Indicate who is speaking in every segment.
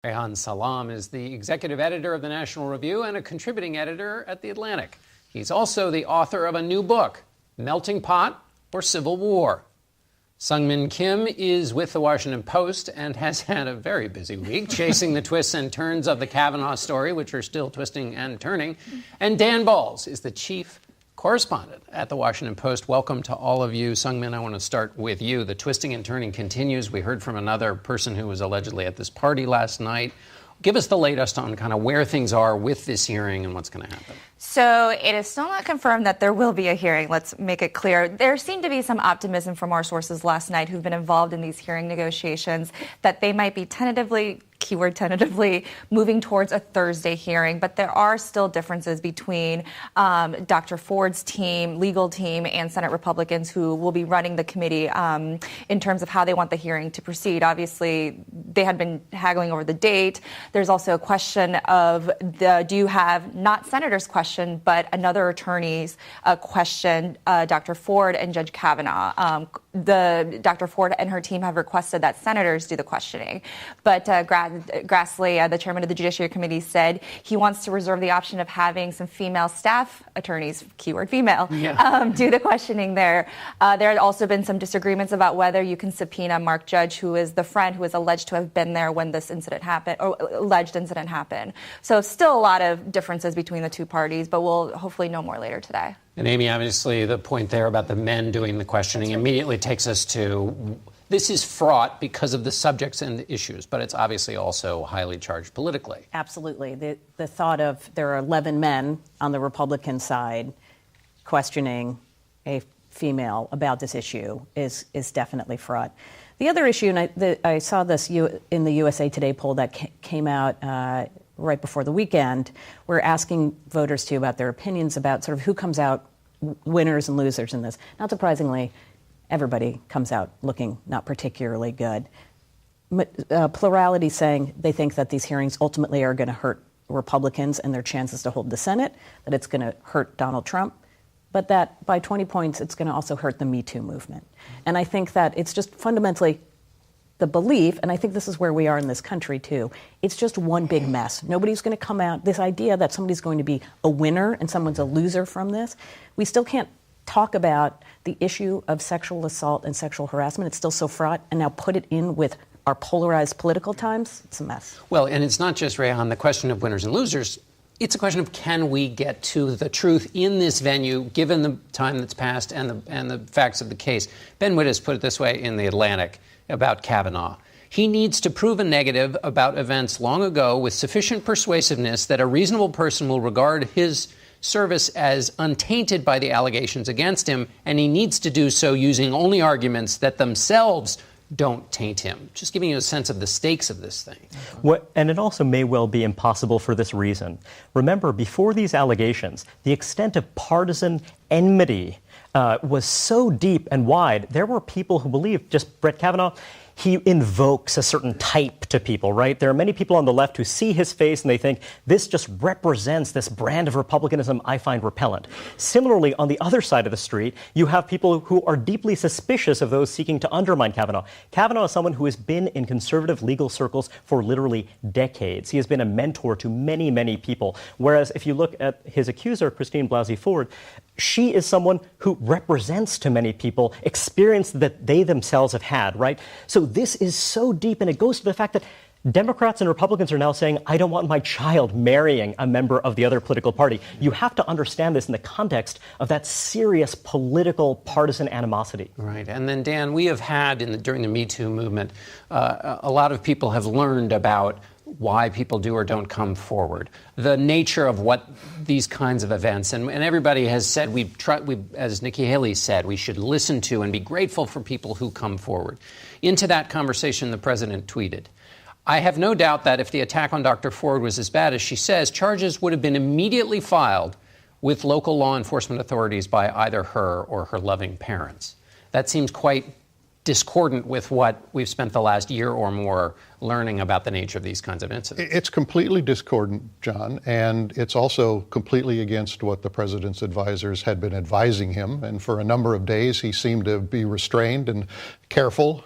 Speaker 1: Rehan Salam is the executive editor of the National Review and a contributing editor at The Atlantic. He's also the author of a new book, Melting Pot or Civil War. Sungmin Kim is with The Washington Post and has had a very busy week chasing the twists and turns of the Kavanaugh story, which are still twisting and turning. And Dan Balls is the chief correspondent at The Washington Post. Welcome to all of you. Sungmin, I want to start with you. The twisting and turning continues. We heard from another person who was allegedly at this party last night. Give us the latest on kind of where things are with this hearing and what's going to happen.
Speaker 2: So it is still not confirmed that there will be a hearing. Let's make it clear. There seemed to be some optimism from our sources last night who've been involved in these hearing negotiations that they might be tentatively, keyword tentatively, moving towards a Thursday hearing. But there are still differences between Dr. Ford's team, legal team, and Senate Republicans who will be running the committee in terms of how they want the hearing to proceed. Obviously, they had been haggling over the date. There's also a question of do you have not senators' question, but another attorney's question, Dr. Ford and Judge Kavanaugh. Dr. Ford and her team have requested that senators do the questioning. But Grassley, the chairman of the Judiciary Committee, said he wants to reserve the option of having some female staff attorneys, keyword female, do the questioning there. There had also been some disagreements about whether you can subpoena Mark Judge, who is the friend who is alleged to have been there when this incident happened, or alleged incident happened. So still a lot of differences between the two parties, but we'll hopefully know more later today.
Speaker 1: And Amy, obviously the point there about the men doing the questioning immediately takes us to this is fraught because of the subjects and the issues, but it's obviously also highly charged politically.
Speaker 3: Absolutely. The thought of there are 11 men on the Republican side questioning a female about this issue is definitely fraught. The other issue, and I saw this in the USA Today poll that came out right before the weekend, we're asking voters too about their opinions about sort of who comes out winners and losers in this. Not surprisingly, everybody comes out looking not particularly good. Plurality saying they think that these hearings ultimately are going to hurt Republicans and their chances to hold the Senate, that it's going to hurt Donald Trump, but that by 20 points it's going to also hurt the Me Too movement. And I think that it's just fundamentally the belief, and I think this is where we are in this country too, it's just one big mess. Nobody's going to come out, this idea that somebody's going to be a winner and someone's a loser from this, we still can't talk about the issue of sexual assault and sexual harassment. It's still so fraught, and now put it in with our polarized political times, it's a mess.
Speaker 1: Well, and it's not just, Rehan, the question of winners and losers. It's a question of can we get to the truth in this venue, given the time that's passed and the facts of the case. Ben Wittes put it this way in The Atlantic about Kavanaugh. He needs to prove a negative about events long ago with sufficient persuasiveness that a reasonable person will regard his service as untainted by the allegations against him, and he needs to do so using only arguments that themselves don't taint him. Just giving you a sense of the stakes of this thing.
Speaker 4: And it also may well be impossible for this reason. Remember, before these allegations, the extent of partisan enmity was so deep and wide. There were people who believed, just Brett Kavanaugh, he invokes a certain type to people, right? There are many people on the left who see his face and they think this just represents this brand of republicanism I find repellent. Similarly, on the other side of the street, you have people who are deeply suspicious of those seeking to undermine Kavanaugh. Kavanaugh is someone who has been in conservative legal circles for literally decades. He has been a mentor to many, many people. Whereas if you look at his accuser, Christine Blasey Ford, she is someone who represents to many people experience that they themselves have had, right? So this is so deep, and it goes to the fact that Democrats and Republicans are now saying, I don't want my child marrying a member of the other political party. You have to understand this in the context of that serious political partisan animosity.
Speaker 1: Right. And then, Dan, we have had during the Me Too movement, a lot of people have learned about why people do or don't come forward, the nature of what these kinds of events, and everybody has said, as Nikki Haley said, we should listen to and be grateful for people who come forward. Into that conversation, the president tweeted, I have no doubt that if the attack on Dr. Ford was as bad as she says, charges would have been immediately filed with local law enforcement authorities by either her or her loving parents. That seems quite discordant with what we've spent the last year or more learning about the nature of these kinds of incidents.
Speaker 5: It's completely discordant, John, and it's also completely against what the president's advisors had been advising him. And for a number of days, he seemed to be restrained and careful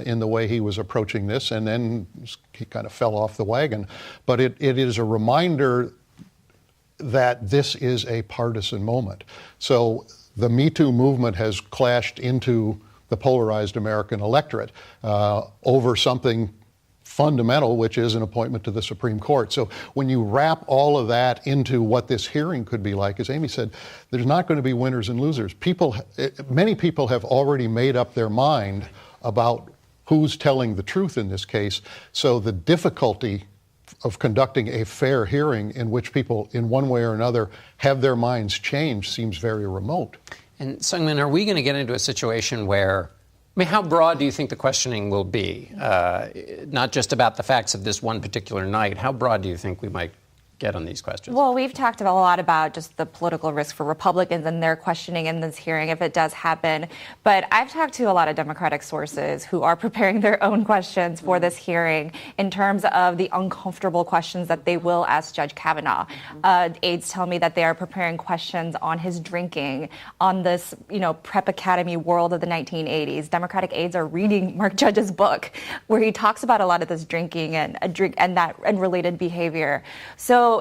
Speaker 5: in the way he was approaching this, and then he kind of fell off the wagon. But it is a reminder that this is a partisan moment. So the Me Too movement has clashed into the polarized American electorate over something fundamental, which is an appointment to the Supreme Court. So when you wrap all of that into what this hearing could be like, as Amy said, there's not going to be winners and losers. Many people have already made up their mind about who's telling the truth in this case. So the difficulty of conducting a fair hearing in which people, in one way or another, have their minds changed seems very remote.
Speaker 1: And Sungmin, are we going to get into a situation where, how broad do you think the questioning will be? Not just about the facts of this one particular night. How broad do you think we might get on these questions?
Speaker 2: Well, we've talked a lot about just the political risk for Republicans and their questioning in this hearing if it does happen. But I've talked to a lot of Democratic sources who are preparing their own questions for this hearing in terms of the uncomfortable questions that they will ask Judge Kavanaugh. Aides tell me that they are preparing questions on his drinking, on this, prep academy world of the 1980s. Democratic aides are reading Mark Judge's book where he talks about a lot of this drinking and related behavior. So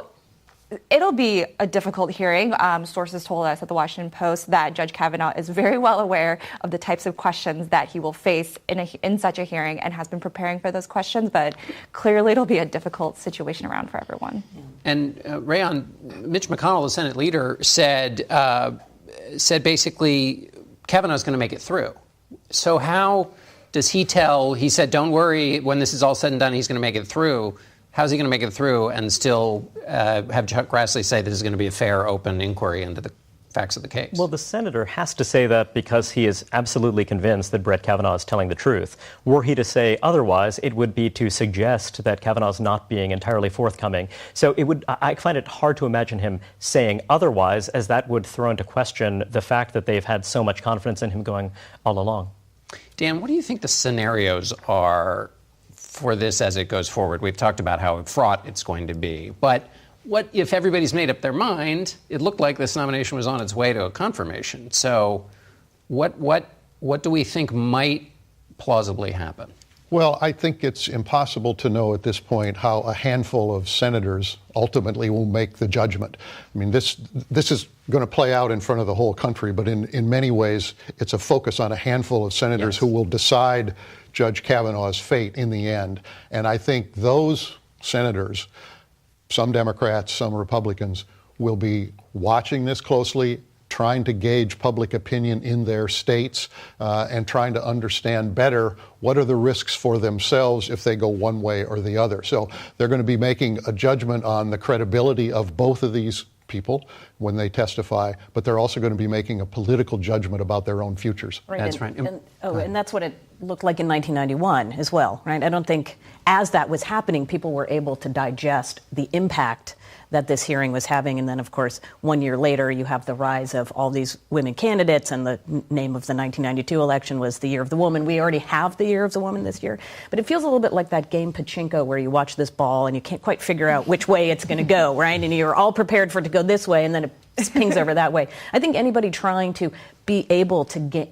Speaker 2: it'll be a difficult hearing. Sources told us at the Washington Post that Judge Kavanaugh is very well aware of the types of questions that he will face in such a hearing and has been preparing for those questions. But clearly, it'll be a difficult situation around for everyone.
Speaker 1: And Rayon, Mitch McConnell, the Senate leader, said basically Kavanaugh's going to make it through. So how does he said, don't worry, when this is all said and done, he's going to make it through. How's he going to make it through and still have Chuck Grassley say this is going to be a fair, open inquiry into the facts of the case?
Speaker 4: Well, the senator has to say that because he is absolutely convinced that Brett Kavanaugh is telling the truth. Were he to say otherwise, it would be to suggest that Kavanaugh's not being entirely forthcoming. So I find it hard to imagine him saying otherwise, as that would throw into question the fact that they've had so much confidence in him going all along.
Speaker 1: Dan, what do you think the scenarios are for this as it goes forward? We've talked about how fraught it's going to be. But what if everybody's made up their mind? It looked like this nomination was on its way to a confirmation. So what do we think might plausibly happen?
Speaker 5: Well, I think it's impossible to know at this point how a handful of senators ultimately will make the judgment. I mean, this is going to play out in front of the whole country, but in many ways, it's a focus on a handful of senators who will decide Judge Kavanaugh's fate in the end. And I think those senators, some Democrats, some Republicans, will be watching this closely, trying to gauge public opinion in their states, and trying to understand better what are the risks for themselves if they go one way or the other. So they're going to be making a judgment on the credibility of both of these people when they testify, but they're also going to be making a political judgment about their own futures.
Speaker 3: Right,
Speaker 1: that's right.
Speaker 3: And that's what it looked like in 1991 as well, right? I don't think as that was happening, people were able to digest the impact that this hearing was having. And then, of course, 1 year later, you have the rise of all these women candidates, and the name of the 1992 election was the Year of the Woman. We already have the Year of the Woman this year. But it feels a little bit like that game Pachinko where you watch this ball and you can't quite figure out which way it's going to go, right? And you're all prepared for it to go this way, and then it pings over that way. I think anybody trying to be able to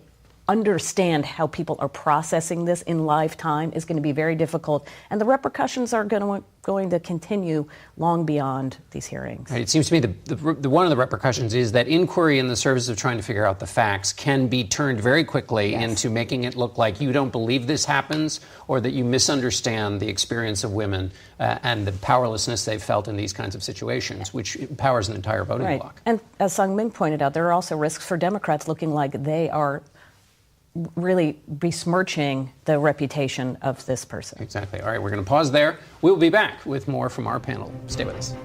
Speaker 3: understand how people are processing this in live time is going to be very difficult, and the repercussions are going to continue long beyond these hearings.
Speaker 1: Right. It seems to me the one of the repercussions is that inquiry in the service of trying to figure out the facts can be turned very quickly into making it look like you don't believe this happens, or that you misunderstand the experience of women and the powerlessness they've felt in these kinds of situations, which empowers an entire voting bloc.
Speaker 3: And as Sungmin pointed out, there are also risks for Democrats looking like they are really besmirching the reputation of this person.
Speaker 1: Exactly. All right, we're going to pause there. We'll be back with more from our panel. Stay with us.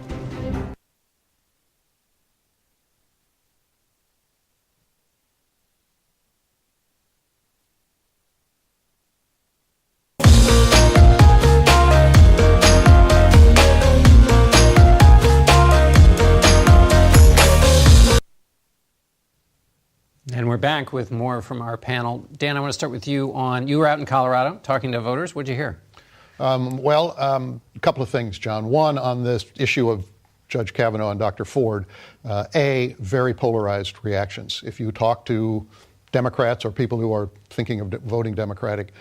Speaker 1: And we're back with more from our panel. Dan, I want to start with you you were out in Colorado talking to voters. What'd you hear?
Speaker 5: A couple of things, John. One, on this issue of Judge Kavanaugh and Dr. Ford, very polarized reactions. If you talk to Democrats or people who are thinking of voting Democratic,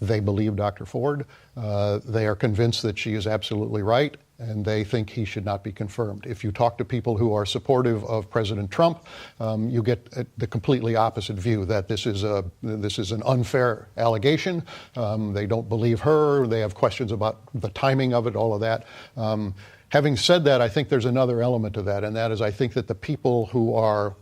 Speaker 5: they believe Dr. Ford. They are convinced that she is absolutely right, and they think he should not be confirmed. If you talk to people who are supportive of President Trump, you get the completely opposite view, that this is an unfair allegation. They don't believe her. They have questions about the timing of it, all of that. Having said that, I think there's another element to that, and that is I think that the people who are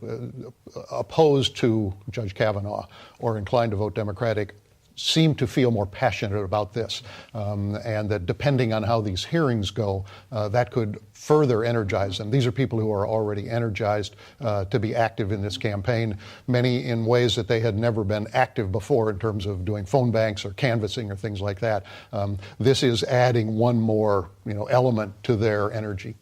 Speaker 5: opposed to Judge Kavanaugh or inclined to vote Democratic seem to feel more passionate about this, and that depending on how these hearings go, that could further energize them. These are people who are already energized to be active in this campaign, many in ways that they had never been active before in terms of doing phone banks or canvassing or things like that. This is adding one more element to their energy.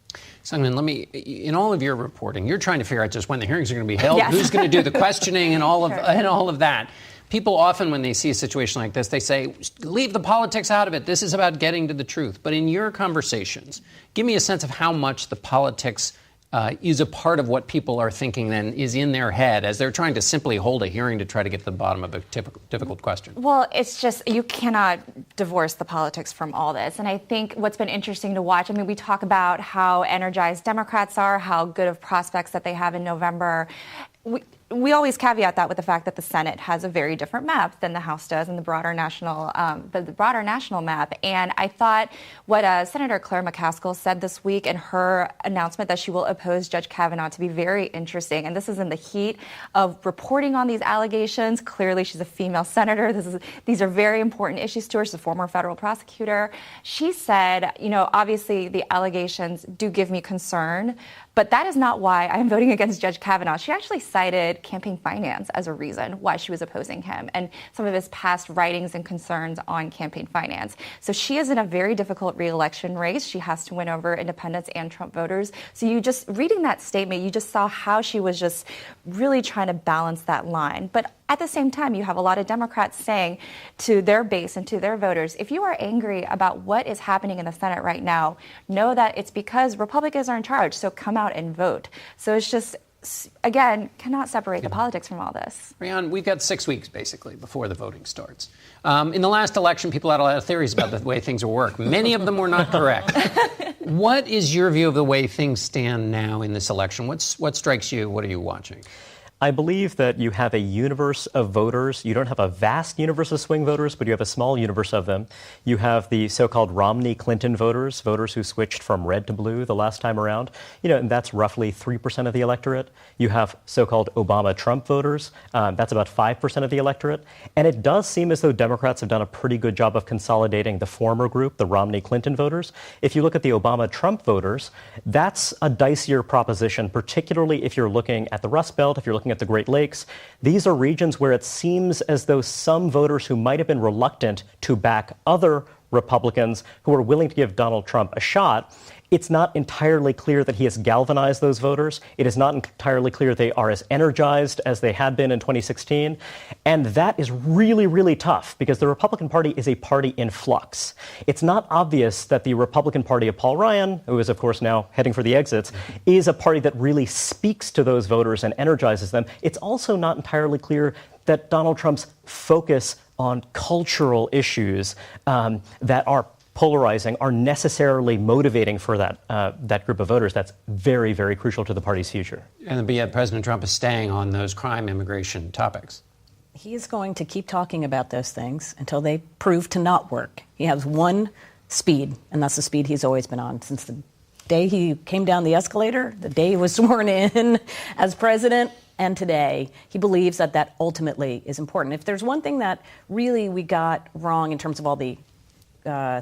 Speaker 1: Sungmin, in all of your reporting, you're trying to figure out just when the hearings are going to be held,
Speaker 2: Yes.
Speaker 1: who's going to do the questioning and all
Speaker 2: Sure.
Speaker 1: of that. People often, when they see a situation like this, they say, leave the politics out of it. This is about getting to the truth. But in your conversations, give me a sense of how much the politics is a part of what people are thinking then is in their head as they're trying to simply hold a hearing to try to get to the bottom of a difficult question.
Speaker 2: Well, it's just, you cannot divorce the politics from all this. And I think what's been interesting to watch, we talk about how energized Democrats are, how good of prospects that they have in November. We always caveat that with the fact that the Senate has a very different map than the House does in the broader national map. And I thought what Senator Claire McCaskill said this week in her announcement that she will oppose Judge Kavanaugh to be very interesting. And this is in the heat of reporting on these allegations. Clearly, she's a female senator. These are very important issues to her. She's a former federal prosecutor. She said, obviously the allegations do give me concern, but that is not why I'm voting against Judge Kavanaugh. She actually cited campaign finance as a reason why she was opposing him and some of his past writings and concerns on campaign finance. So she is in a very difficult re-election race. She has to win over independents and Trump voters. So you just, reading that statement, you just saw how she was just really trying to balance that line. But at the same time, you have a lot of Democrats saying to their base and to their voters, if you are angry about what is happening in the Senate right now, know that it's because Republicans are in charge, so come out and vote. So it's just, again, cannot separate the politics from all this.
Speaker 1: Rian, we've got 6 weeks, basically, before the voting starts. In the last election, people had a lot of theories about the way things will work. Many of them were not correct. What is your view of the way things stand now in this election? What strikes you? What are you watching?
Speaker 4: I believe that you have a universe of voters. You don't have a vast universe of swing voters, but you have a small universe of them. You have the so-called Romney-Clinton voters who switched from red to blue the last time around, and that's roughly 3% of the electorate. You have so-called Obama-Trump voters. That's about 5% of the electorate. And it does seem as though Democrats have done a pretty good job of consolidating the former group, the Romney-Clinton voters. If you look at the Obama-Trump voters, that's a dicier proposition, particularly if you're looking at the Rust Belt, if you're looking at the Great Lakes. These are regions where it seems as though some voters who might have been reluctant to back other Republicans who are willing to give Donald Trump a shot, it's not entirely clear that he has galvanized those voters. It is not entirely clear they are as energized as they had been in 2016. And that is really, really tough because the Republican Party is a party in flux. It's not obvious that the Republican Party of Paul Ryan, who is, of course, now heading for the exits, is a party that really speaks to those voters and energizes them. It's also not entirely clear that Donald Trump's focus on cultural issues that are polarizing are necessarily motivating for that group of voters. That's very, very crucial to the party's future.
Speaker 1: And yet President Trump is staying on those crime, immigration topics.
Speaker 3: He is going to keep talking about those things until they prove to not work. He has one speed, and that's the speed he's always been on since the day he came down the escalator, the day he was sworn in as president, and today. He believes that that ultimately is important. If there's one thing that really we got wrong in terms of all the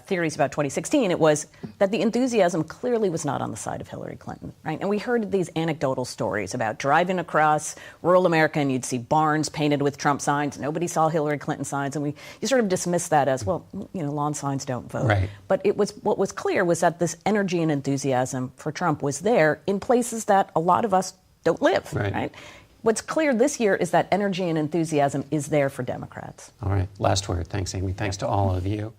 Speaker 3: theories about 2016, it was that the enthusiasm clearly was not on the side of Hillary Clinton, right? And we heard these anecdotal stories about driving across rural America and you'd see barns painted with Trump signs. Nobody saw Hillary Clinton signs. And you sort of dismissed that as, well, lawn signs don't vote.
Speaker 1: Right.
Speaker 3: But what was clear was that this energy and enthusiasm for Trump was there in places that a lot of us don't live, right? what's clear this year is that energy and enthusiasm is there for Democrats.
Speaker 1: All right. Last word. Thanks, Amy. Thanks to all of you.